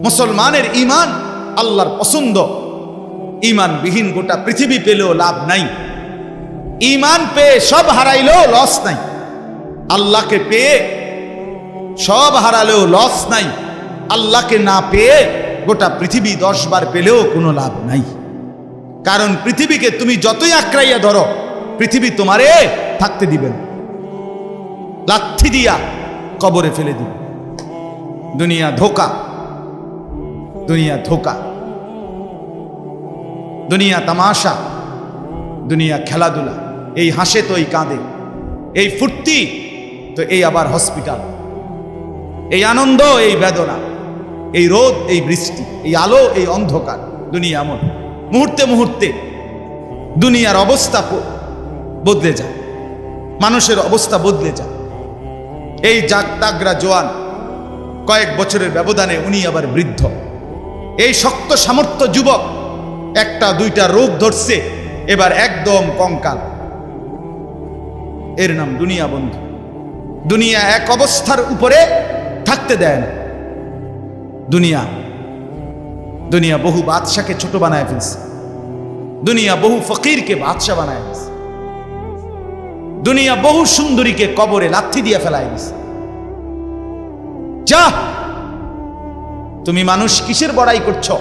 মুসলমানের ঈমান আল্লাহর পছন্দ। ঈমানবিহীন গোটা পৃথিবী পেলেও লাভ নাই, ঈমান পেয়ে সব হারাইলেও লস নাই, আল্লাহকে পেয়ে সব হারালেও লস নাই, আল্লাহকে না পেয়ে গোটা পৃথিবী 10 বার পেলেও কোনো লাভ নাই। কারণ পৃথিবীকে তুমি যতই আঁকড়াইয়া ধরো, পৃথিবী তোমারে থাকতে দিবেন, লাথি দিয়া কবরে ফেলে দিবে। দুনিয়া ধোকা, দুনিয়া ধোকা, দুনিয়া তামাশা, দুনিয়া খেলাধুলা। এই হাসে তো এই কাঁদে, এই ফুর্তি তো এই আবার হসপিটাল, এই আনন্দ এই বেদনা, এই রোদ এই বৃষ্টি, এই আলো এই অন্ধকার। দুনিয়া এমন, মুহূর্তে মুহূর্তে দুনিয়ার অবস্থা বদলে যায়, মানুষের অবস্থা বদলে যায়। এই জাগতাগরা জোয়ান, কয়েক বছরের ব্যবধানে উনি আবার বৃদ্ধ। এই শক্ত সামর্থ্য যুবক, একটা দুইটা রোগ ধরছে, এবার একদম কঙ্কাল। এর নাম দুনিয়া বন্ধু। দুনিয়া এক অবস্থার উপরে থাকতে দেয় না। দুনিয়া দুনিয়া বহু বাদশাকে ছোট বানায় ফেলছে, দুনিয়া বহু ফকিরকে বাদশা বানায় ফেলছে, দুনিয়া বহু সুন্দরীকে কবরে লাথি দিয়ে ফেলায় দিছে। যা, তুমি মানুষ কিসের বড়াই করছো?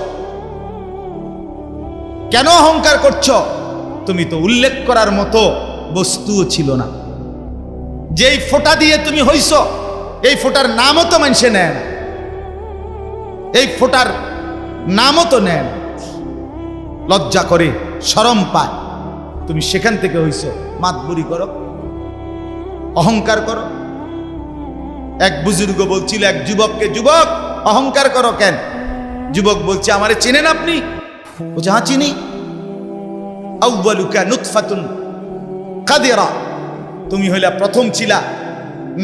কেন অহংকার করছো? তুমি তো উল্লেখ করার মতো বস্তুও ছিল না। যেই ফোঁটা দিয়ে তুমি হইছ, এই ফোঁটার নামও তো মানুষে নেয় না, এই ফোঁটার নামও তো নেয় না। লজ্জা করে, শরম পায়। তুমি সেখান থেকে হইছ। মাতবুরি করো, অহংকার করো। এক বুজুর্গ বলছিল এক যুবককে, যুবক অহংকার করো কেন? যুবক বলছে, আমারে চেনেন আপনি? বলছে, হ্যাঁ চিনি। আউয়ালুকা নুতফাতুন কাদিরা, তুমি হইলা প্রথম ছিলা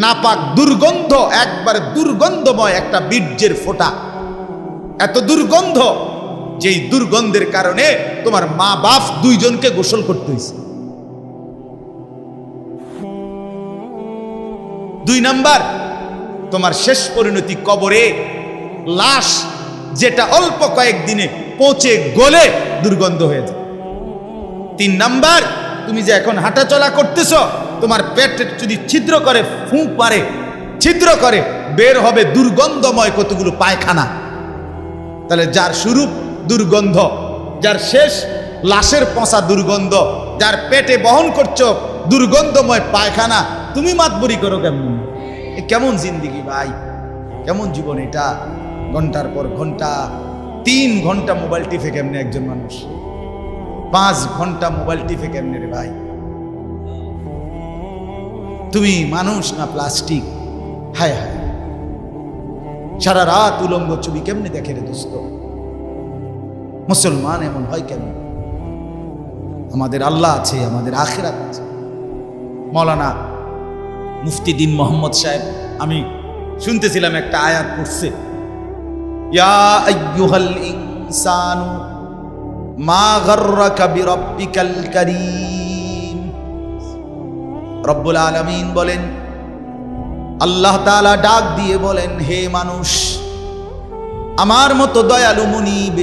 নাপাক দুর্গন্ধ, একবার দুর্গন্ধময় একটা বীর্যের ফোঁটা। এত দুর্গন্ধ, যেই দুর্গন্ধের কারণে তোমার মা বাপ দুইজনকে গোসল করতে হয়েছে। 2 নাম্বার, তোমার শেষ পরিণতি কবরে, লাশ যেটা অল্প কয়েকদিনে পচে গলে দুর্গন্ধ হয়ে যায়। 3 নাম্বার, তুমি যে এখন হাঁটাচলা করতেছ, তোমার পেট যদি ছিদ্র করে, ফুঁক পারে, ছিদ্র করে, বের হবে দুর্গন্ধময় কতগুলো পায়খানা। তাহলে যার শুরু দুর্গন্ধ, যার শেষ লাশের পচা দুর্গন্ধ, যার পেটে বহন করছো দুর্গন্ধময় পায়খানা, তুমি মাতবরি করো কেমন? কেমন জিন্দিগি ভাই, কেমন জীবন এটা? ঘন্টার পর ঘন্টা, 3 ঘন্টা মোবাইল টিপে কেমনে একজন মানুষ? 5 ঘন্টা মোবাইল টিপে কেমনে রে ভাই? তুমি মানুষ না প্লাস্টিক? হায় হায়, সারা রাত উলঙ্গ ছবি কেমনে দেখে রে দোস্ত? মুসলমান এমন হয় কেন? আমাদের আল্লাহ আছে, আমাদের আখিরাত আছে। মৌলানা মুফতি দ্বীন মোহাম্মদ সাহেব, আমি শুনতেছিলাম একটা আয়াত পড়ছে, ইয়া আইয়ুহাল ইনসানু মা গাররাকা বিরাব্বিকাল কারীম। রব্বুল আলামিন বলেন, আল্লাহ তাআলা ডাক দিয়ে বলেন, হে মানুষ, আমার মতো দয়ালু মুনিব,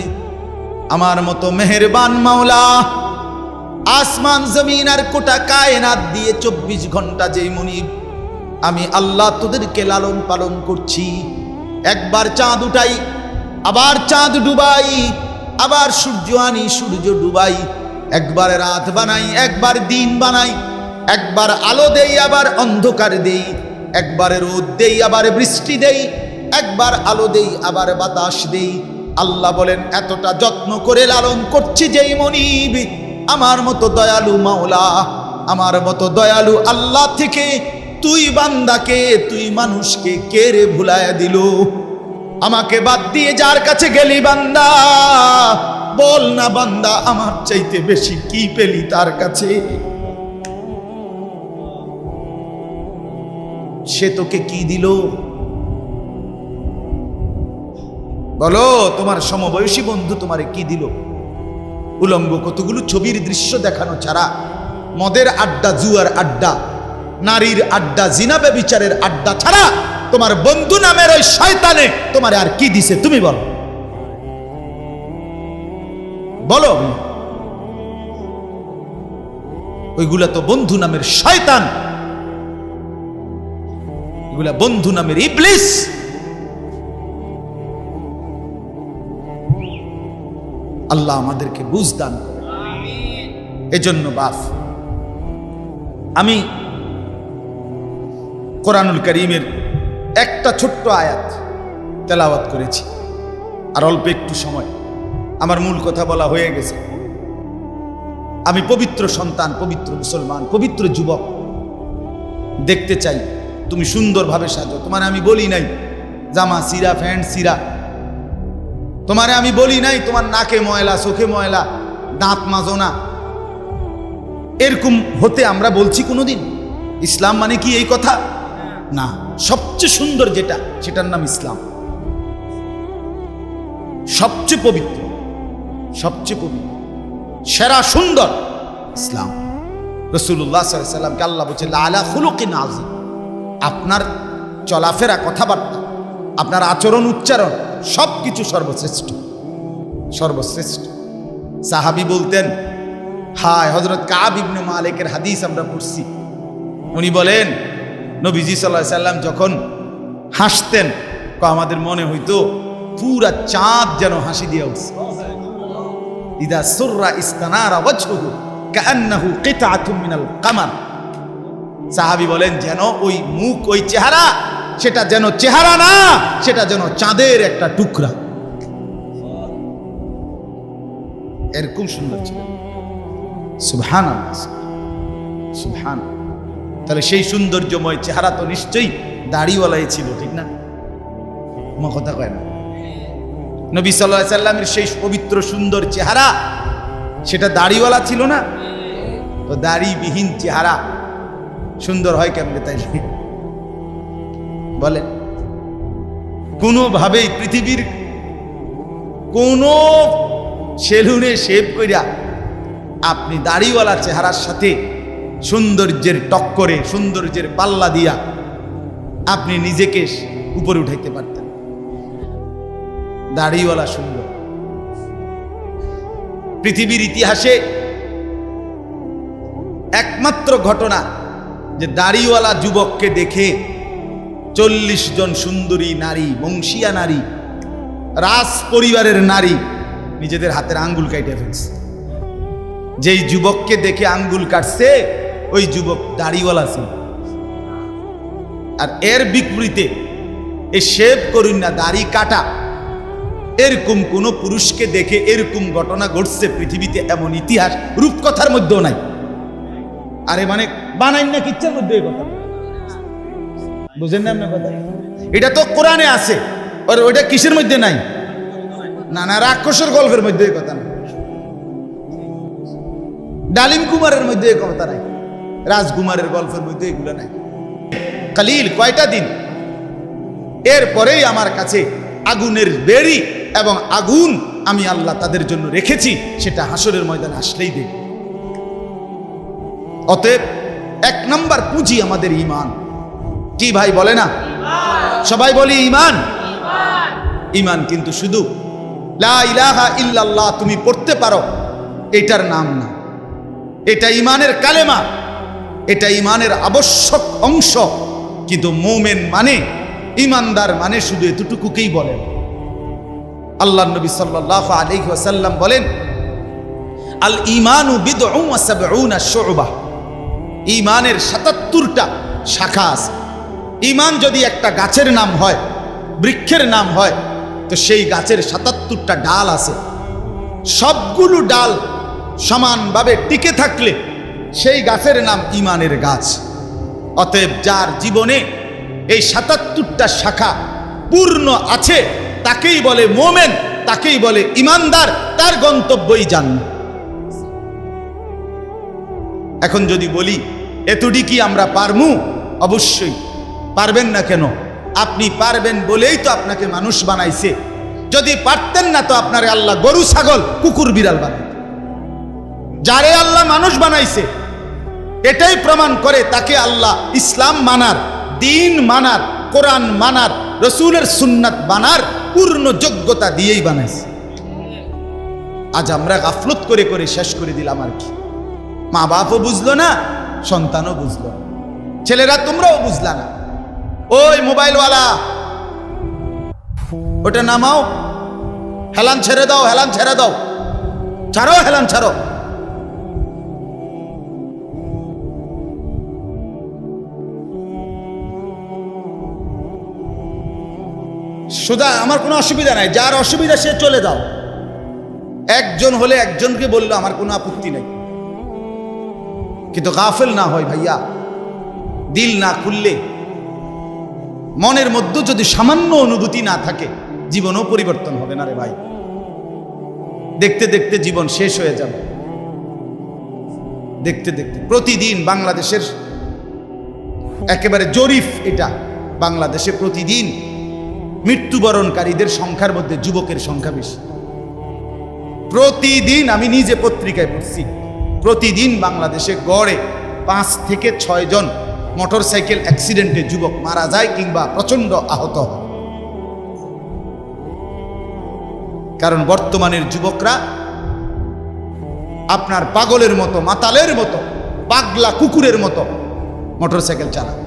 আমার মতো মেহেরবান মাওলা, আসমান জমিন আর গোটা কায়নাত দিয়ে 24 ঘন্টা যেই মুনিব, আমি আল্লাহ তোদেরকে লালন পালন করছি। একবার চাঁদ উঠাই, আবার চাঁদ ডুবাই, আবার সূর্য আনি, সূর্য ডুবাই, একবার রাত বানাই, একবার দিন বানাই, একবার আলো দেই, আবার অন্ধকার দেই, একবার রোদ দেই, আবার বৃষ্টি দেই, একবার আলো দেই, আবার বাতাস দেই। আল্লাহ বলেন, এতটা যত্ন করে লালন করছি যেই মনিব, আমার মতো দয়ালু মাওলা, আমার মতো দয়ালু আল্লাহ থেকে তুই বান্দাকে, তুই মানুষকে কে রে ভুলায়া দিল? আমাকে বাদ দিয়ে যার কাছে গেলি বান্দা, বল না বান্দা, আমার চাইতে বেশি কি পেলি তার কাছে? সে তোকে কি দিল? বলো, তোমার সমবয়সী বন্ধু তোমারে কি দিল? উলঙ্গ কতগুলো ছবির দৃশ্য দেখানো ছাড়া, মদের আড্ডা, জুয়ার আড্ডা, নারীর আড্ডা, জিনা ব্যভিচারের আড্ডা ছাড়া তোমার বন্ধু নামের ওই শয়তানে তোমারে আর কি দিছে? তুমি বলো। বলো, ওইগুলা তো বন্ধু নামের শয়তান, এগুলা বন্ধু নামের ইবলিস। আল্লাহ আমাদেরকে বুঝ দান করে। এজন্য বাপ, আমি কোরআনুল কারীমের একটা ছোট্ট আয়াত তেলাওয়াত করেছি, আর অল্প একটু সময়, আমার মূল কথা বলা হয়ে গেছে। আমি পবিত্র সন্তান, পবিত্র মুসলমান, পবিত্র যুবক দেখতে চাই তুমি সুন্দরভাবে সাজো। তোমার আমি বলি নাই জামা সিরা, প্যান্ট সিরা। তোমারে আমি বলি নাই তোমার নাকে ময়লা, চোখে ময়লা, দাঁত মাজো না। এরকম হতে আমরা বলছি কোনোদিন? ইসলাম মানে কি এই কথা? না। সবচেয়ে সুন্দর যেটা, সেটার নাম ইসলাম। সবচেয়ে পবিত্র, সবচেয়ে পবিত্র, সেরা সুন্দর ইসলাম। রাসূলুল্লাহ সাল্লাল্লাহু আলাইহি ওয়াসাল্লামকে আল্লাহ বলছে আলা খুলুকিন আযীম। আপনার চলাফেরা, কথাবার্তা, আপনার আচরণ, উচ্চারণ সবকিছু সর্বশ্রেষ্ঠ, সর্বশ্রেষ্ঠ। সাহাবী বলতেন, হায়, হযরত কাব ইবনে মালিকের হাদিস আমরা পড়ছি। উনি বলেন নবীজি সাল্লাল্লাহু আলাইহি ওয়াসাল্লাম যখন হাসতেন, আমাদের মনে হইতো পুরা চাঁদ যেন হাসি দিয়ে উঠছে। ইদা সুররা ইস্তানারা ওয়াজহুহু কাআন্নাহু কিতআতুম মিনাল কামার। সাহাবী বলেন যেন ওই মুখ, ওই চেহারা, সেটা যেন চেহারা না, সেটা যেন চাঁদের একটা টুকরা। এরকম সুন্দর ছিল। সুবহানাল্লাহ, সুবহানাল্লাহ। তাহলে সেই সৌন্দর্যময় চেহারা তো নিশ্চয়ই দাড়িওয়ালাই ছিল, ঠিক না? আমার কথা কয় না? নবী সাল্লাল্লাহু আলাইহি সাল্লামের সেই পবিত্র সুন্দর চেহারা, সেটা দাড়িওয়ালা ছিল না? তো দাড়িবিহীন চেহারা সুন্দর হয় কেমনে তাইলে বলেন? কোনোভাবেই পৃথিবীর কোন সেলুনে শেভ কইরা আপনি দাড়িওয়ালা চেহারার সাথে সৌন্দর্যের টক্করে, সৌন্দর্যের পাল্লা দিয়া আপনি নিজেকে উপরে উঠাইতে পারতেন। দাড়িওয়ালা সুন্দর। পৃথিবীর ইতিহাসে একমাত্র ঘটনা যে দাড়িওয়ালা যুবককে দেখে 40 জন সুন্দরী নারী, বংশীয়া নারী, রাজ পরিবারের নারী নিজেদের হাতের আঙ্গুল কাটে ফেলছে। যেই যুবককে দেখে আঙ্গুল কাটছে ওই যুবক দাড়িওয়ালা ছিল। আর এর বিপরীতে এই শেভ করুন না, দাড়ি কাটা, এরকম কোন পুরুষকে দেখে এরকম ঘটনা ঘটছে পৃথিবীতে এমন ইতিহাস রূপকথার মধ্যেও নাই। আরে মানে বানাই না কিচ্ছার মধ্যে এই কথা, বুঝেন না আপনার কথা? এটা তো কোরআনে আছে, আর ওইটা কিসের মধ্যে নাই? না না, রাক্ষসের গল্পের মধ্যে এই কথা নাই, ডালিম কুমারের মধ্যে এই কথা নাই, রাজকুমারের গল্পের মধ্যে এগুলো নাই। কালিল কয়টা দিন, এরপরেই আমার কাছে আগুনের বেড়ি এবং আগুন আমি আল্লাহ তাদের জন্য রেখেছি, সেটা হাসরের ময়দানে আসলেই দেখ। অতএব 1 নম্বর পুঁজি আমাদের ঈমান। কি ভাই বলে না? সবাই বলি ঈমান। ঈমান কিন্তু শুধু লা ইলাহা ইল্লাল্লাহ তুমি পড়তে পারো এটার নাম না, এটা ঈমানের কালেমা, এটা ঈমানের আবশ্যক অংশ। কিন্তু মুমিন মানে, ঈমানদার মানে শুধু এতটুকুকেই বলেন। আল্লাহর নবী সাল্লাল্লাহু আলাইহি ওয়াসাল্লাম বলেন, আল ঈমানু বিদউন ওয়া সাবউনা শু'বা। ঈমানের 77টা শাখা আছে। ঈমান যদি একটা গাছের নাম হয়, বৃক্ষের নাম হয়, তো সেই গাছের 77টা ডাল আছে। সবগুলো ডাল সমানভাবে টিকে থাকলে সেই গাছের নাম ঈমানের গাছ। অতএব যার জীবনে এই 77টা শাখা পূর্ণ আছে তাকেই বলে মুমিন, তাকেই বলে ঈমানদার, তার গন্তব্যই জান্নাত। এখন যদি বলি এতটি কি আমরা পারমু? অবশ্যই পারবেন না। কেন? আপনি পারবেন বলেই তো আপনাকে মানুষ বানাইছে। যদি পারতেন না তো আপনারে আল্লাহ গরু, ছাগল, কুকুর, বিড়াল বানাইতেন। যারে আল্লাহ মানুষ বানাইছে এটাই প্রমাণ করে তাকে আল্লাহ ইসলাম মানার, দ্বীন মানার, কোরআন মানার, রসুলের সুন্নাত মানার পূর্ণ যোগ্যতা দিয়েই বানাইছে। আজ আমরা গাফলত করে করে শেষ করে দিলাম আর কি। মা বাপও বুঝলো না, সন্তানও বুঝলো না, ছেলেরা তোমরাও বুঝলা না। ওই মোবাইলওয়ালা, ওটা নামাও, হেলান ছেড়ে দাও, হেলান ছেড়ে দাও, ছাড়ো, হেলান ছাড়ো। সুদা আমার কোনো অসুবিধা নাই, যার অসুবিধা সে চলে যাও। একজন হলে একজনকে বললো আমার কোনো আপত্তি নেই, কিন্তু গাফেল না হয় ভাইয়া। দিল না খুললে, মনের মধ্যে যদি সামান্য অনুভূতি না থাকে, জীবনও পরিবর্তন হবে না রে ভাই। দেখতে দেখতে জীবন শেষ হয়ে যাবে। দেখতে দেখতে প্রতিদিন বাংলাদেশের একেবারে জরিপ এটা, বাংলাদেশে প্রতিদিন মৃত্যুবরণকারীদের সংখ্যার মধ্যে যুবকের সংখ্যা বেশি। প্রতিদিন আমি নিজে পত্রিকায় পড়ছি, প্রতিদিন বাংলাদেশে গড়ে 5 থেকে 6 জন মোটরসাইকেল অ্যাক্সিডেন্টে যুবক মারা যায় কিংবা প্রচন্ড আহত হয়। কারণ বর্তমানের যুবকরা আপনার পাগলের মতো, মাতালের মতো, পাগলা কুকুরের মতো মোটরসাইকেল চালায়,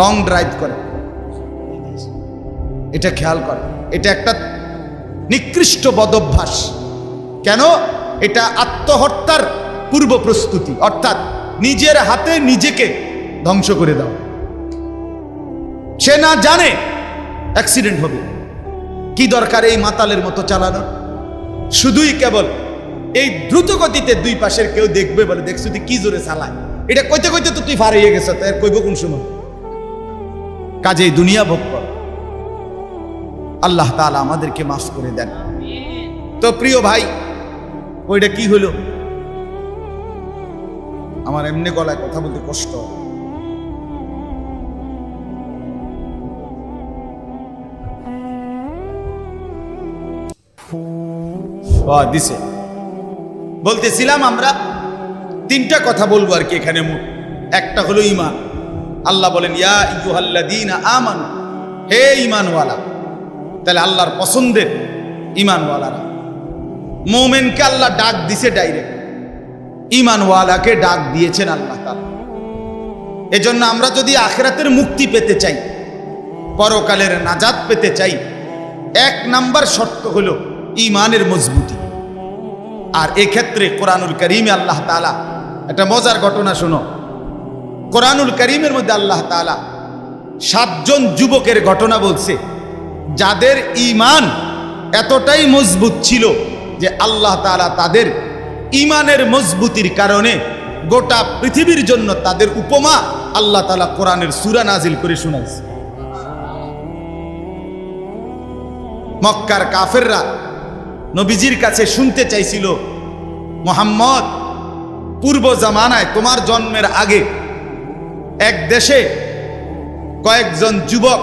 রং ড্রাইভ করে। এটা খেয়াল করে, এটা একটা নিকৃষ্ট বদভ্যাস। কেন? এটা আত্মহত্যার পূর্ব প্রস্তুতি, অর্থাৎ নিজের হাতে নিজেকে ধ্বংস করে দাও। সে না জানে অ্যাক্সিডেন্ট হবে, কি দরকার এই মাতালের মতো চালানো? শুধুই কেবল এই দ্রুত গতিতে দুই পাশের কেউ দেখবে বলে, দেখছো তুই কি জোরে চালায়, এটা কইতে কইতে তো তুই ফারিয়ে গেছ, তাই কইব কোন সময়? কাজেই দুনিয়া ভোগ কর। আল্লাহ তাআলা আমাদেরকে মাফ করে দেন। তো প্রিয় ভাই, ওইটা কি হলো? আমার এমনি গলায় কথা বলতে কষ্ট। দিছে বলতেছিলাম আমরা 3টা কথা বলবো আর কি এখানে। একটা হলো ঈমান। আল্লাহ বলেন ইয়া আইয়ুহাল্লাযীনা আমানু, হে ঈমানওয়ালা। তাহলে আল্লাহর পছন্দের ঈমানওয়ালারা, মুমিনকে আল্লাহ ডাক দিছে ডাইরেক্ট, ঈমানওয়ালাকে ডাক দিয়েছেন আল্লাহ তাআলা। এজন্য আমরা যদি আখিরাতের মুক্তি পেতে চাই, পরকালের নাজাত পেতে চাই, 1 নাম্বার শর্ত হলো ঈমানের মজবুতি। আর এক্ষেত্রে কোরআনুল কারীমে আল্লাহ তাআলা একটা মজার ঘটনা শোনো। কোরআনুল কারীমের মধ্যে আল্লাহ তাআলা 7 জন যুবকের ঘটনা বলছে, যাদের ঈমান এতটাই মজবুত ছিল যে আল্লাহ তাআলা তাদের ঈমানের মজবুতির কারণে গোটা পৃথিবীর জন্য তাদের উপমা আল্লাহ তাআলা কোরআনের সূরা নাজিল করে শোনাইছে। মক্কার কাফেররা নবীজির কাছে শুনতে চাইছিল, মুহাম্মদ, পূর্ব জামানায় তোমার জন্মের আগে এক দেশে কয়েকজন যুবক,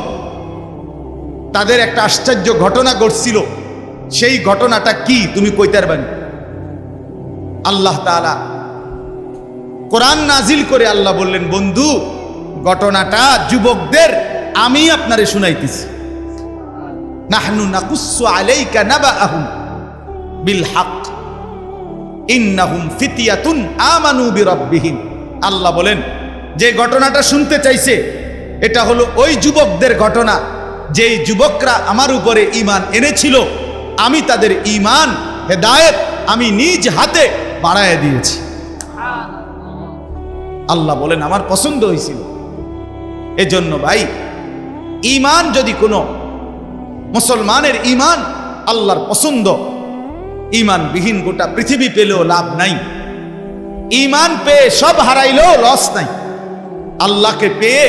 তাদের একটা আশ্চর্য ঘটনা ঘটছিল, সেই ঘটনাটা কি তুমি কইতে পারবেন? আল্লাহ তাআলা কোরআন নাজিল করে আল্লাহ বললেন, বন্ধু, ঘটনাটা যুবকদের আমি আপনারে শুনাইতেছি। নাহনু নাকুসসু আলাইকা নাবাআহুম বিল হক ইন্নাহুম ফিতয়াতুন আমানু বিরাব্বিহিম। আল্লাহ বলেন, যে ঘটনাটা শুনতে চাইছে এটা হলো ওই যুবকদের ঘটনা, যেই যুবকরা আমার উপরে ঈমান এনেছিল, আমি তাদের ঈমান হেদায়েত আমি নিজ হাতে বাড়ায় দিয়েছি। আল্লাহ বলেন আমার পছন্দ হয়েছিল। এজন্য ভাই, ঈমান যদি কোনো মুসলমানের ঈমান আল্লাহর পছন্দ, ঈমানবিহীন গোটা পৃথিবী পেলেও লাভ নাই। ঈমান পেয়ে সব হারাইলেও লস নাই, আল্লাহকে পেয়ে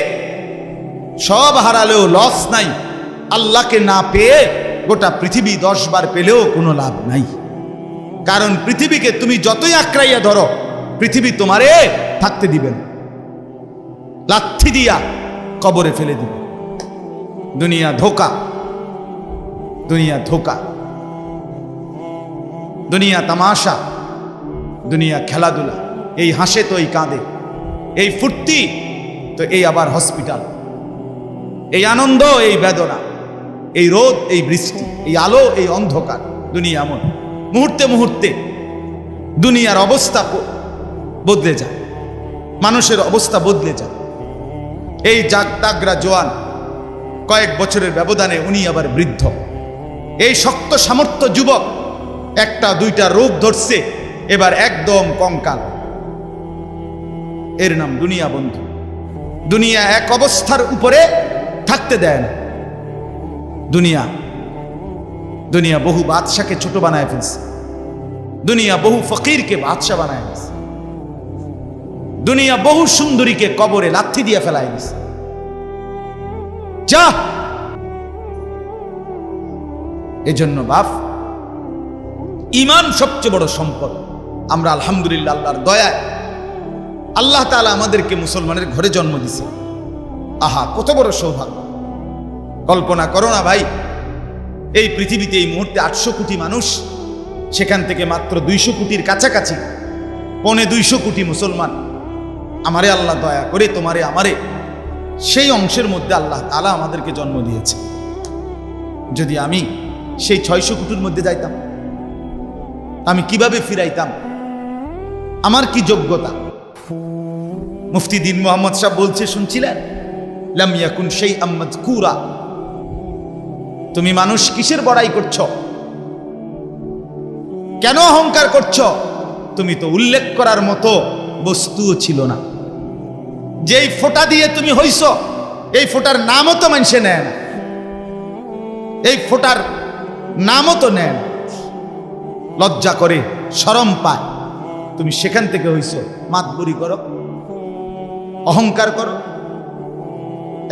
সব হারালেও লস নাই, আল্লাহকে না পেয়ে গোটা পৃথিবী 10 বার পেলেও কোনো লাভ নাই। কারণ পৃথিবীকে তুমি যতই আঁকড়াইয়া ধরো, পৃথিবী তোমারে থাকতে দিবে না, লাথি দিয়া কবরে ফেলে দিবে। দুনিয়া ধোকা, দুনিয়া ধোকা, দুনিয়া তামাশা, দুনিয়া খেলাধুলা। এই হাসে তো এই কাঁদে, এই ফুর্তি তো এই আবার হসপিটাল, এই আনন্দ এই বেদনা, এই রোদ এই বৃষ্টি, এই আলো এই অন্ধকার। দুনিয়া এমন। মুহূর্তে মুহূর্তে দুনিয়ার অবস্থা বদলে যায়, মানুষের অবস্থা বদলে যায়। এই তাগড়া জোয়ান, কয়েক বছরের ব্যবধানে উনি আবার বৃদ্ধ। এই শক্ত সামর্থ্য যুবক একটা দুইটা রোগ ধরছে, এবার একদম কঙ্কাল। এর নাম দুনিয়া বন্ধু। দুনিয়া এক অবস্থার উপরে থাকতে দেয় না। দুনিয়া বহু বাদশাকে ছোট বানায় ফেলছে, দুনিয়া বহু ফকিরকে বাদশা বানায় ফেলছে, দুনিয়া বহু সুন্দরীকে কবরে লাথি দিয়ে ফেলায় দিছে। যা, এজন্য বাপ, ঈমান সবচেয়ে বড় সম্পদ। আমরা আলহামদুলিল্লাহ আল্লাহর দয়ায় আল্লাহ তাআলা আমাদেরকে মুসলমানের ঘরে জন্ম দিছে। আহা, কত বড় সৌভাগ্য! কল্পনা করো না ভাই, এই পৃথিবীতে এই মুহূর্তে 800 কোটি মানুষ, সেখান থেকে মাত্র 200 কোটির কাছাকাছি, 250 কোটি মুসলমান। আমারে আল্লাহ দয়া করে তোমারে আমারে সেই অংশের মধ্যে আল্লাহ তাআলা আমাদেরকে জন্ম দিয়েছে। যদি আমি সেই 600 কোটির মধ্যে যাইতাম, আমি কিভাবে ফিরাইতাম? আমার কি যোগ্যতা? মুফতি দ্বীন মুহাম্মদ সাহেব বলছে, শুনছিলেন? লাম ইয়াকুন শাইআম মাযকুরা। তুমি মানুষ কিসের বড়াই করছো? কেন অহংকার করছো? তুমি তো উল্লেখ করার মতো বস্তুও ছিল না। যেই ফোঁটা দিয়ে তুমি হইছ, এই ফোঁটার নামও তো মানুষে নেয় না, এই ফোঁটার নামও তো নেয় না। লজ্জা করে, শরম পায়। তুমি সেখান থেকে হইছ, মাতবরি করো, অহংকার করো।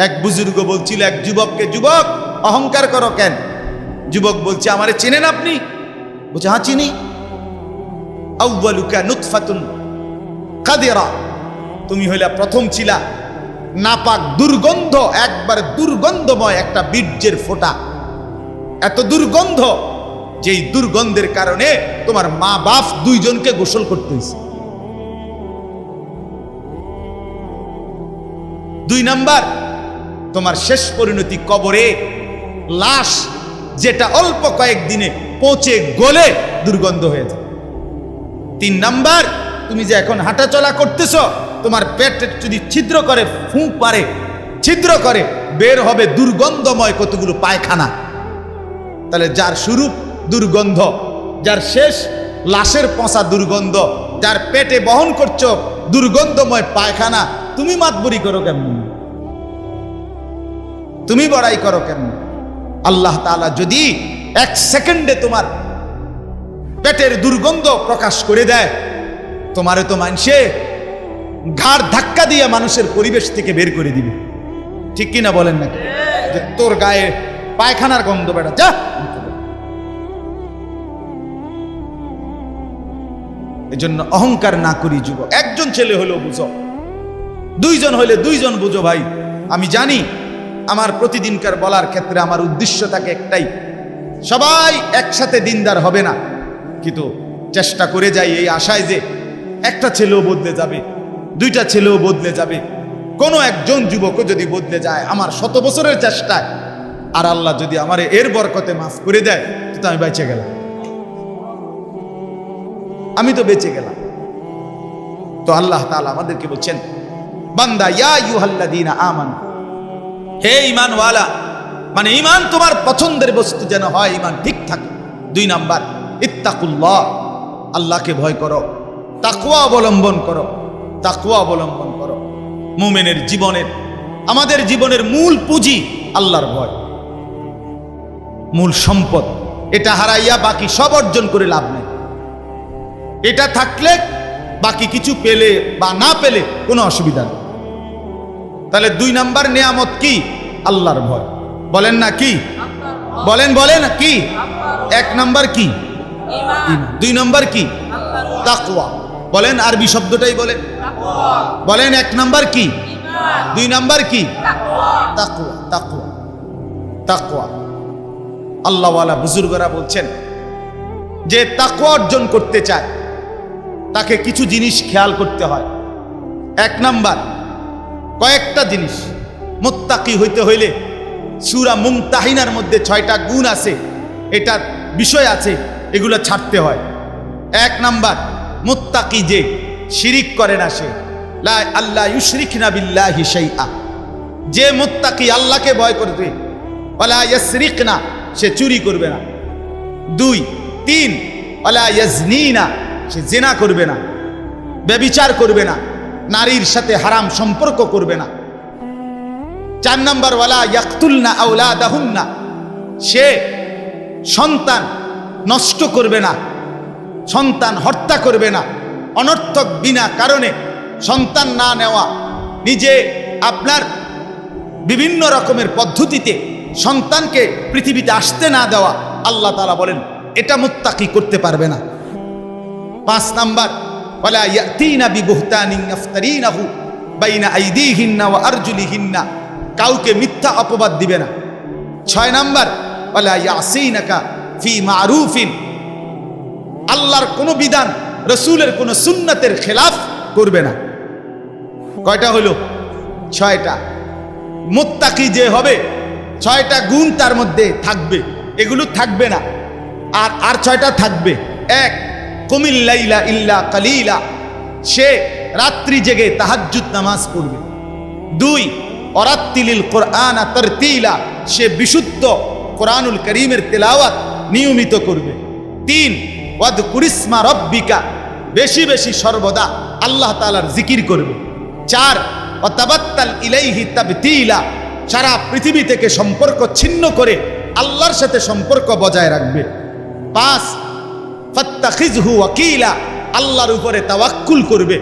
এক বুজুর্গ বলছিল এক যুবককে, যুবক অহংকার করো কেন? যুবক বলছে, আমারে চেনেন আপনি? বলছে, হ্যাঁ চিনি। আউয়ালুকা নুতফাতুন কাদিরা, তুমি হইলা প্রথম ছিলা নাপাক দুর্গন্ধ, একবার দুর্গন্ধময় একটা বীর্যের ফোঁটা। এত দুর্গন্ধ, যেই দুর্গন্ধের কারণে তোমার মা বাপ দুইজনকে গোসল করতে হয়েছে। 2 নাম্বার, তোমার শেষ পরিণতি কবরে, লাশ যেটা অল্প কয়েকদিনে পচে গলে দুর্গন্ধ হয়ে যায়। 3 নাম্বার, তুমি যে এখন হাঁটাচলা করতেছ, তোমার পেটে যদি ছিদ্র করে, ফুঁক পারে, ছিদ্র করে, বের হবে দুর্গন্ধময় কতগুলো পায়খানা। তাহলে যার শুরু দুর্গন্ধ, যার শেষ লাশের পচা দুর্গন্ধ, যার পেটে বহন করছো দুর্গন্ধময় পায়খানা, তুমি মাতবরি করো কেমন? তুমি বড়াই করো কেমন? আল্লাহ তাআলা যদি 1 সেকেন্ডে তোমার পেটের দুর্গন্ধ প্রকাশ করে দেয়, তোমারে তো মানুষে ঘাড় ধাক্কা দিয়ে মানুষের পরিবেশ থেকে বের করে দিবে। ঠিক কিনা বলেন নাকি? যে তোর গায়ে পায়খানার গন্ধ বেড়া, যা। এজন্য অহংকার না করি যুবক। একজন ছেলে হলেও বুঝো, 2 জন হলে 2 জন বুঝো ভাই। আমি জানি আমার প্রতিদিনকার বলার ক্ষেত্রে আমার উদ্দেশ্য থাকে একটাই, সবাই একসাথে দিনদার হবে না, কিন্তু চেষ্টা করে যাই এই আশায় যে একটা ছেলেও বদলে যাবে, 2টা ছেলেও বদলে যাবে, কোনো একজন যুবকও যদি বদলে যায় আমার 100 বছরের চেষ্টায়, আর আল্লাহ যদি আমারে এর বরকতে মাফ করে দেয়, তো আমি বেঁচে গেলাম, আমি তো বেঁচে গেলাম। তো আল্লাহ তাআলা আমাদেরকে বলছেন, বান্দা ইয়া আইয়ুহাল্লাযীনা আমানু, হে ঈমানওয়ালা, মানে ঈমান তোমার পছন্দের বস্তু যেন হয়, ঈমান ঠিক থাকে। 2 নাম্বার, ইত্তাকুল্লাহ, আল্লাহকে ভয় করো, তাকওয়া অবলম্বন করো, তাকওয়া অবলম্বন করো। মুমিনের জীবনের, আমাদের জীবনের মূল পুঁজি আল্লাহর ভয়, মূল সম্পদ। এটা হারাইয়া বাকি সব অর্জন করে লাভ নেই। এটা থাকলে বাকি কিছু পেলে বা না পেলে কোনো অসুবিধা নেই। তাহলে 2 নাম্বার নিয়ামত কি? আল্লাহর ভয়। বলেন না কি? বলেন বলেন কি? 1 নাম্বার কি? ঈমান। 2 নাম্বার কি? তাকওয়া। বলেন, আরবি শব্দটাই বলেন, বলেন 1 নাম্বার কি? ঈমান। 2 নাম্বার কি? তাকওয়া। তাকওয়া, তাকওয়া। আল্লাহওয়ালা বুজুর্গরা বলছেন যে তাকওয়া অর্জন করতে চায় তাকে কিছু জিনিস খেয়াল করতে হয়। 1 নাম্বার, কয়েকটা জিনিস। মুত্তাকি হইতে হইলে সূরা মুমতাহিনার মধ্যে 6টা গুণ আছে, এটা বিষয় আছে। এগুলো ছাড়তে হয়। 1 নাম্বার মুত্তাকি যে শিরিক করে না, সে লা আল্লাহ ইউশরিকনা বিল্লাহি শাইআ, যে মুত্তাকি আল্লাহকে ভয় করবে, ওয়ালা ইয়াসরিকনা, সে চুরি করবে না। 2 3 ওয়ালা ইয়াজনিনা, সে জিনা করবে না, ব্যভিচার করবে না, নারীর সাথে হারাম সম্পর্ক করবে না। 4 নাম্বার ওয়ালা ইয়াকতুলনা আওলাদাহুন্না, সে সন্তান নষ্ট করবে না, সন্তান হত্যা করবে না, অনর্থক বিনা কারণে সন্তান না নেওয়া, নিজে আপনার বিভিন্ন রকমের পদ্ধতিতে সন্তানকে পৃথিবীতে আসতে না দেওয়া, আল্লাহ তাআলা বলেন এটা মুত্তাকি করতে পারবে না। 5 নাম্বার ওয়ালা ইয়াতিনা বিবুহতানিন ইফতারিনাহু বাইনা আইদিহিন্না ওয়া আরজুলিহিন্না, কাউকে মিথ্যা অপবাদ দিবে না। 6 নাম্বার ওয়ালা ইয়াসিনাকা ফি মারুফিন, আল্লাহর কোন বিধান, রাসূলের কোন সুন্নতের খেলাফ করবে না। কয়টা হলো? 6টা। মুত্তাকি যে হবে 6টা গুণ তার মধ্যে থাকবে, এগুলো থাকবে না। আর 6টা থাকবে। 1 কুমিল লাইলা ইল্লা কালিলা, সে রাত্রি জেগে তাহাজ্জুদ নামাজ পড়বে। 2 ওয়ারাত্তিলিল কুরআনা তারতিলা, সে বিশুদ্ধ কোরআনুল কারীমের তেলাওয়াত নিয়মিত করবে। 3 ওয়াদকুরিসমা রাব্বিকা, বেশি বেশি সর্বদা আল্লাহ তাআলার জিকির করবে। 4 ওয়াতাবাত্তাল ইলাইহি তাবতিলা, সারা পৃথিবী থেকে সম্পর্ক ছিন্ন করে আল্লাহর সাথে সম্পর্ক বজায় রাখবে। 5 ফাত্তাখিযহু ওয়াকিলা, আল্লাহর উপরে তাওয়াক্কুল করবে।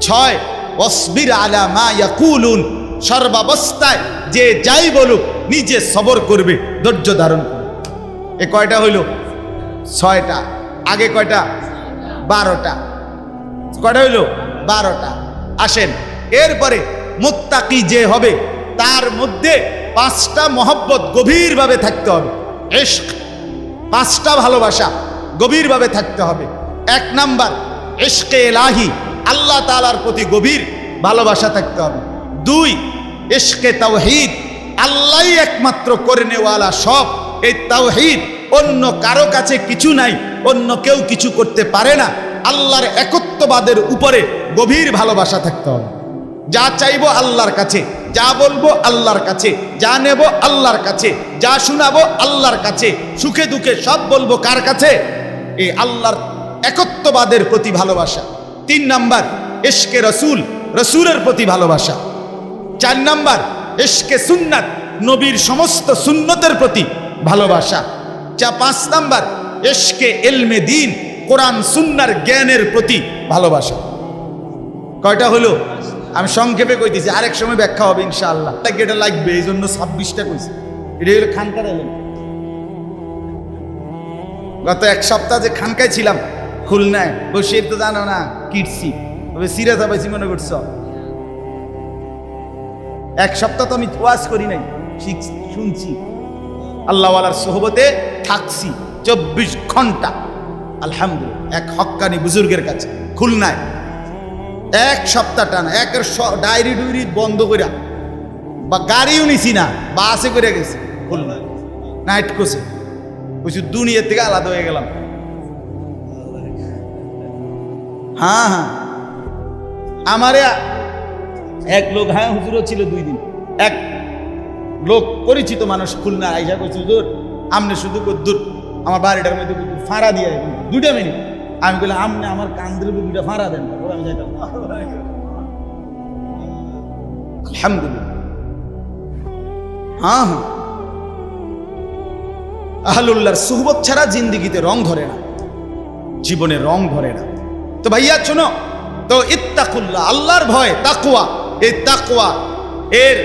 6 ওয়াসবির আলা মা ইয়াকুলুন, সর্বাবস্থায় যে যাই বলুক নিজে সবর করবে, ধৈর্য ধারণ করবে। এ কয়টা হইল? 6টা। আগে কয়টা? 12টা। কয়টা হইল? 12টা। আসেন, এরপরে মুত্তাকি যে হবে তার মধ্যে 5টা মহব্বত গভীরভাবে থাকতে হবে। ইশক, 5টা ভালোবাসা গভীরভাবে থাকতে হবে। 1 নাম্বার ইশকে ইলাহি, আল্লাহ তাআলার প্রতি গভীর ভালোবাসা থাকতে হবে। 2 ইশকে তাওহীদ, আল্লাহই একমাত্র করেনেওয়ালা সব, এই তাওহীদ অন্য কারো কাছে কিছু নাই, অন্য কেউ কিছু করতে পারে না। আল্লাহর একত্ববাদের উপরে গভীর ভালোবাসা থাকতে হবে। যা চাইবো আল্লাহর কাছে, যা বলবো আল্লাহর কাছে, যা নেব আল্লাহর কাছে, যা শোনাবো আল্লাহর কাছে, সুখে দুঃখে সব বলবো কার কাছে? এই আল্লাহর একত্ববাদের প্রতি ভালোবাসা। 3 নাম্বার ইশকে রসুল, রসুলের প্রতি ভালোবাসা। 4 নাম্বার ইশকে সুন্নাত, নবীর সমস্ত সুন্নতের প্রতি ভালোবাসা। 5 নাম্বার ইশকে ইলমে দ্বীন, কোরআন সুন্নাহর জ্ঞানের প্রতি ভালোবাসা। কয়টা হলো? আমি সংক্ষেপে কইতেছি, আরেক সময় ব্যাখ্যা হবে ইনশাআল্লাহ। এটা লাগবে, এই জন্য 26টা কইছি। এটা হলো খানকার এলেন। গত 1 সপ্তাহ যে খানকায় ছিলাম খুলনায় বসে, তো জানো না কিটছি, তবে সিরিয়াস হয়েছি মনে করছ। 1 সপ্তাহ তো আমি ওয়াজ করি নাই, শুনছি, আল্লাহওয়ালার সোহবতে থাকছি 24 ঘন্টা আলহামদুলিল্লাহ, এক হক্কানি বুজুর্গের কাছে খুলনায়। 1 সপ্তাহ টানা, একের ডায়েরি ডুইরি বন্ধ করে, বা গাড়িও নিছি না, বাসে করে গেছি খুলনায়, নাইট কোচে। বলছি দুনিয়া থেকে আলাদা হয়ে গেলাম। হ্যাঁ হ্যাঁ, আমারে এক লোক, হ্যাঁ হুজুরও ছিল 2 দিন, এক লোক পরিচিত মানুষ খুলনা আইসা করছে, হুজুর আমনে শুধু দূর আমার বাড়িটার মধ্যে ফাঁড়া দিয়ে 2টা মিনিট। আমি বললাম আমনে আমার কান্দের 2টা ফাঁড়া দেন, আমি যাইতাম। আলহামদুলিল্লাহ। হ্যাঁ হ্যাঁ, আহলুল্লাহর সুহবত ছাড়া জিন্দিগিতে রং ধরে না, জীবনে রং ধরে না। তো ভাইয়া শোনো, তো ইত্তাকুল্লাহ, আল্লাহর ভয়, তাকওয়া, এই তাকওয়া এর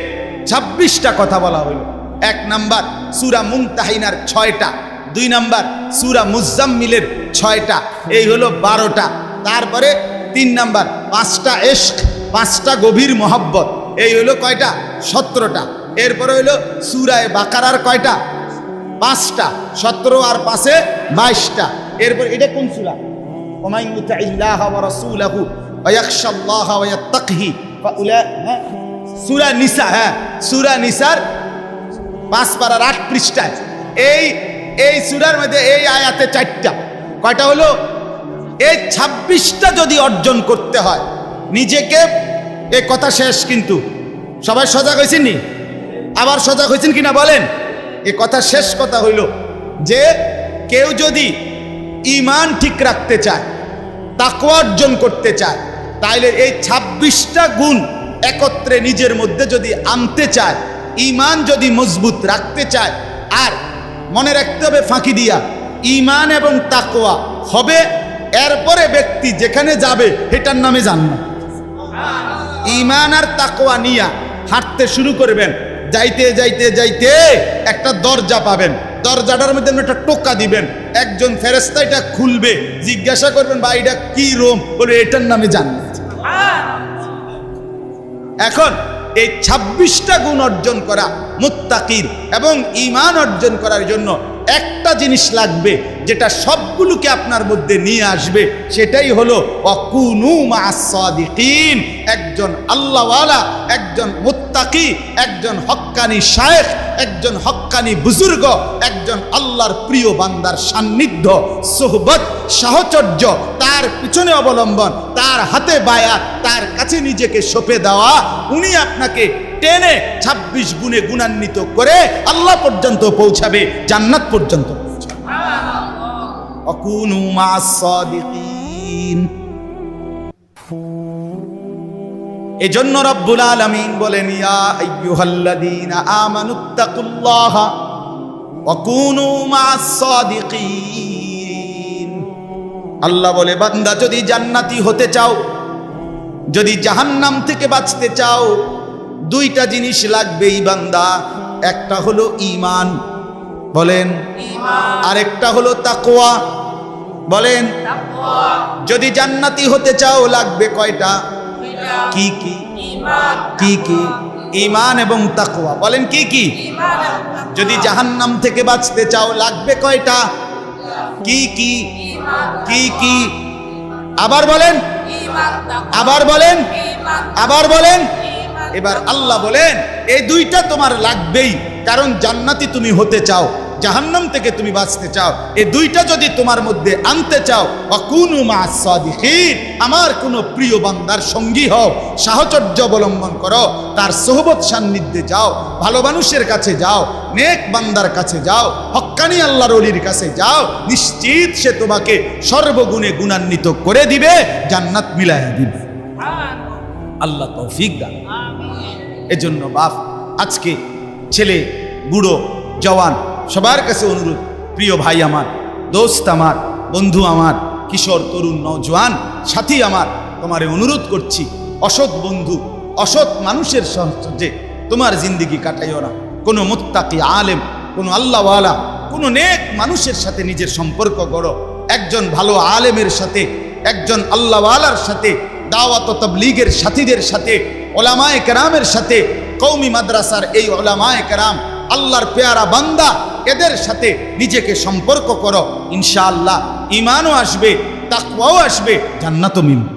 26টা কথা বলা হলো। 1 নাম্বার সূরা মুমতাহিনার 6টা, 2 নাম্বার সূরা মুজাম্মিলের 6টা, এই হলো 12টা। তারপরে 3 নাম্বার 5টা ইশক, 5টা গভীর মহব্বত, এই হলো কয়টা? 17টা। এরপরে হলো সূরা বাকারার কয়টা? 5টা, 17 আর 5-এ 22টা। এরপর এটা কোন সূরা? ওমাই ইউতিল্লাহ ওয়া রাসূলহু ওয়া ইয়াখশাল্লাহ ওয়া ইয়াত্তাকি ফাউলা, সূরা নিসা। হ্যাঁ, সূরা নিসার 5 পারার 8 পৃষ্ঠায় এই সূরার মধ্যে এই আয়াতে 4টা, কয়টা হলো? এই 26টা যদি অর্জন করতে হয় নিজেকে, এই কথা শেষ। কিন্তু সবাই সজাগ হয়েছেন নি? আবার সজাগ হয়েছেন কিনা বলেন? এই কথা শেষ কথা হইল যে কেউ যদি ঈমান ঠিক রাখতে চায়, তাকওয়া অর্জন করতে চায়, তাইলে এই 26টা গুণ একত্রে নিজের মধ্যে যদি আনতে চায়, ঈমান যদি মজবুত রাখতে চায়, আর মনে রাখতে হবে ফাঁকি দিয়া ঈমান এবং তাকওয়া হবে, এরপরে ব্যক্তি যেখানে যাবে এটার নামে জান্নাত। ঈমান আর তাকওয়া নিয়া হাঁটতে শুরু করবেন, যাইতে যাইতে যাইতে একটা দরজা পাবেন, দরজাটার মধ্যে একটা টোকা দিবেন, একজন ফেরেশতা এটা খুলবে, জিজ্ঞাসা করবেন ভাই এটা কি রুম, বলে এটার নামে জান্নাত। এখন এই 26টা গুণ অর্জন করা মুত্তাকির এবং ঈমান অর্জন করার জন্য একটা জিনিস লাগবে, যেটা সবগুলোকে আপনার মধ্যে নিয়ে আসবে, সেটাই হলো ওয়াকুনু মা'আস সাদিকিন। একজন আল্লাহওয়ালা, একজন মুত্তাকি, একজন হক্কানি শায়েখ, একজন হক্কানি বুজুর্গ, একজন আল্লাহর প্রিয় বান্দার সান্নিধ্য, সোহবত, সাহচর্য, তার পিছনে অবলম্বন, তার হাতে বায়াত, তার কাছে নিজেকে সঁপে দেওয়া, উনি আপনাকে টেনে 26 গুণে গুণান্বিত করে আল্লাহ পর্যন্ত পৌঁছাবে, জান্নাত পর্যন্ত পৌঁছাবে। ওয়াকুনু মা'আস সাদিকিন। এজন্য রব্বুল আলামিন বলেন ইয়া আইয়ুহাল্লাযীনা আমানুত্তাকুল্লাহা ওয়াকুনু মা'আস সাদিকিন। আল্লাহ বলে বান্দা যদি জান্নাতি হতে চাও, যদি জাহান্নাম থেকে বাঁচতে চাও, দুইটা জিনিস লাগবেই বান্দা। একটা হলো ঈমান, বলেন ঈমান, আরেকটা হলো তাকওয়া, বলেন তাকওয়া। যদি জান্নাতি হতে চাও লাগবে কয়টা? কি কি? ঈমান। কি কি? ঈমান এবং তাকওয়া। বলেন কি কি? ঈমান এবং তাকওয়া। যদি জাহান্নাম থেকে বাঁচতে চাও লাগবে কয়টা? কি কি? ঈমান। কি কি? আবার বলেন ঈমান, তাকওয়া। আবার বলেন ঈমান, আবার বলেন। এবার আল্লাহ বলেন এই দুইটা তোমার লাগবেই, কারণ জান্নাতি তুমি হতে চাও, জাহান্নাম থেকে তুমি বাঁচতে চাও। এই দুইটা যদি তোমার মধ্যে আনতে চাও, ওয়াকুনু মা'আস সাদিকিন, আমার কোন প্রিয় বান্দার সঙ্গী হও, সাহচর্য অবলম্বন করো, তার সোহবত সান্নিধ্যে যাও, ভালো মানুষের কাছে যাও, নেক বান্দার কাছে যাও, হক্কানি আল্লাহর ওলির কাছে যাও, নিশ্চিত সে তোমাকে সর্বগুণে গুণান্বিত করে দিবে, জান্নাত মিলাইয়া দিবে। আল্লাহ তৌফিক দান। এজন্য বাপ, আজকে ছেলে, বুড়ো, জওয়ান সবার কাছে অনুরোধ, প্রিয় ভাই আমার, দোস্ত আমার, বন্ধু আমার, কিশোর, তরুণ, নওজোয়ান সাথী আমার, তোমারে অনুরোধ করছি, অসৎ বন্ধু, অসৎ মানুষের সাথে তোমার জিন্দেগি কাটাইও না। কোনো মুত্তাকি আলেম, কোনো আল্লাহওয়ালা, কোনো নেক মানুষের সাথে নিজের সম্পর্ক গড়ো। একজন ভালো আলেমের সাথে, একজন আল্লাহওয়ালার সাথে, দাওয়াত ও তাবলীগের সাথীদের সাথে, ওলামায়ে কেরামের সাথে, কওমি মাদ্রাসার এই ওলামায়ে কেরাম, আল্লাহর পেয়ারা বান্দা, এদের সাথে নিজেকে সম্পর্ক করো। ইনশাআল্লাহ ঈমানও আসবে, তাকওয়াও আসবে, জান্নাতও মিলবে।